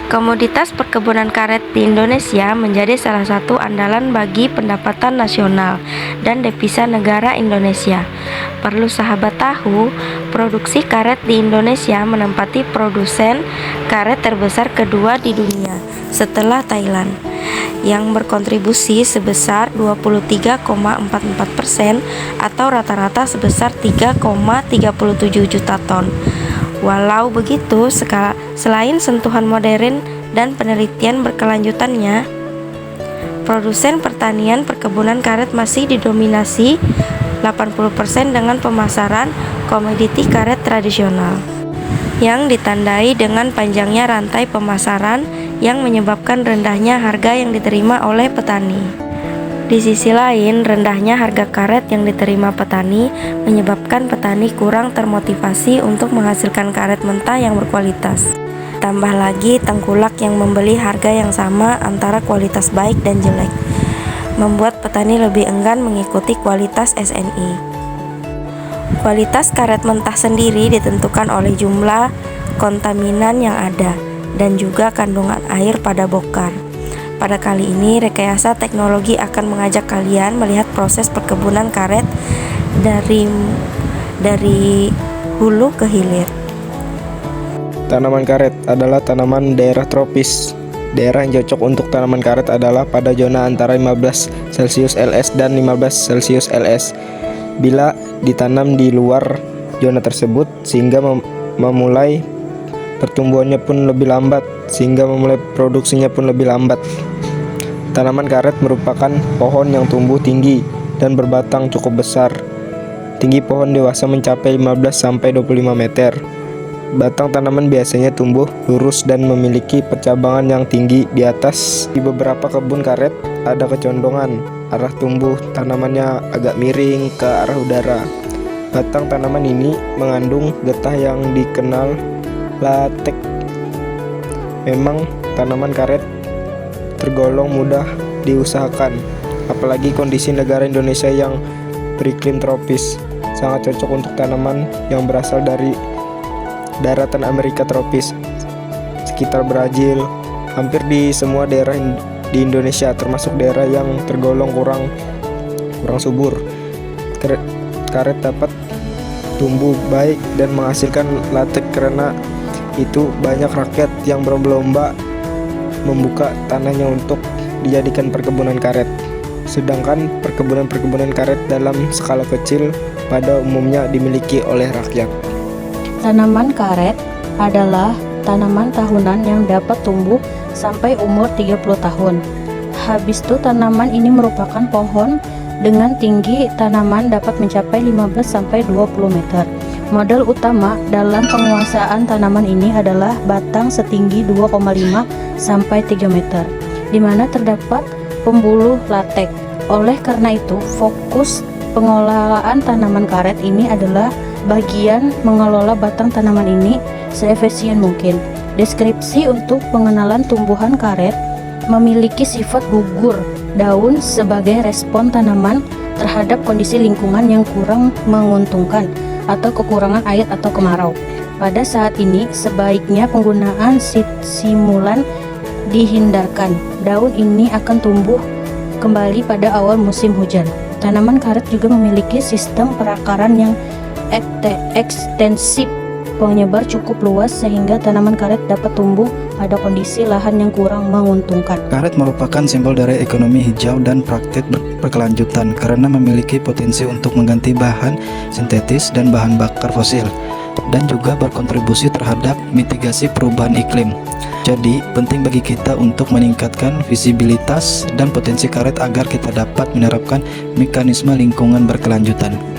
Komoditas perkebunan karet di Indonesia menjadi salah satu andalan bagi pendapatan nasional dan devisa negara Indonesia. Perlu sahabat tahu, produksi karet di Indonesia menempati produsen karet terbesar kedua di dunia setelah Thailand, yang berkontribusi sebesar 23,44% atau rata-rata sebesar 3,37 juta ton. Walau begitu, selain sentuhan modern dan penelitian berkelanjutannya, produsen pertanian perkebunan karet masih didominasi 80% dengan pemasaran komoditi karet tradisional, yang ditandai dengan panjangnya rantai pemasaran yang menyebabkan rendahnya harga yang diterima oleh petani. Di sisi lain, rendahnya harga karet yang diterima petani menyebabkan petani kurang termotivasi untuk menghasilkan karet mentah yang berkualitas. Tambah lagi tengkulak yang membeli harga yang sama antara kualitas baik dan jelek, membuat petani lebih enggan mengikuti kualitas SNI. Kualitas karet mentah sendiri ditentukan oleh jumlah kontaminan yang ada dan juga kandungan air pada bokar. Pada kali ini, rekayasa teknologi akan mengajak kalian melihat proses perkebunan karet dari hulu ke hilir. Tanaman karet adalah tanaman daerah tropis. Daerah yang cocok untuk tanaman karet adalah pada zona antara 15 Celcius LS dan 15 Celcius LS. Bila ditanam di luar zona tersebut, sehingga memulai pertumbuhannya pun lebih lambat, sehingga memulai produksinya pun lebih lambat. Tanaman karet merupakan pohon yang tumbuh tinggi dan berbatang cukup besar. Tinggi pohon dewasa mencapai 15-25 meter. Batang tanaman biasanya tumbuh lurus dan memiliki percabangan yang tinggi di atas. Di beberapa kebun karet ada kecondongan arah tumbuh tanamannya agak miring ke arah udara. Batang tanaman ini mengandung getah yang dikenal latek. Memang tanaman karet tergolong mudah diusahakan, apalagi kondisi negara Indonesia yang beriklim tropis. Sangat cocok untuk tanaman yang berasal dari daratan Amerika tropis, sekitar Brazil. Hampir di semua daerah di Indonesia, termasuk daerah yang tergolong kurang subur, karet dapat tumbuh baik dan menghasilkan latek. Karena itu banyak rakyat yang berlomba membuka tanahnya untuk dijadikan perkebunan karet. Sedangkan perkebunan karet dalam skala kecil pada umumnya dimiliki oleh rakyat. Tanaman karet adalah tanaman tahunan yang dapat tumbuh sampai umur 30 tahun. Habis itu tanaman ini merupakan pohon dengan tinggi tanaman dapat mencapai 15-20 meter. Modal utama dalam penguasaan tanaman ini adalah batang setinggi 2,5 sampai 3 meter, di mana terdapat pembuluh latek. Oleh karena itu, fokus pengelolaan tanaman karet ini adalah bagian mengelola batang tanaman ini seefisien mungkin. Deskripsi untuk pengenalan tumbuhan karet memiliki sifat gugur daun sebagai respon tanaman terhadap kondisi lingkungan yang kurang menguntungkan atau kekurangan air atau kemarau. Pada saat ini, sebaiknya penggunaan stimulan dihindarkan. Daun ini akan tumbuh kembali pada awal musim hujan. Tanaman karet juga memiliki sistem perakaran yang ekstensif, penyebar cukup luas sehingga tanaman karet dapat tumbuh pada kondisi lahan yang kurang menguntungkan. Karet merupakan simbol dari ekonomi hijau dan praktik berkelanjutan karena memiliki potensi untuk mengganti bahan sintetis dan bahan bakar fosil. dan juga berkontribusi terhadap mitigasi perubahan iklim. Jadi, penting bagi kita untuk meningkatkan visibilitas dan potensi karet agar kita dapat menerapkan mekanisme lingkungan berkelanjutan.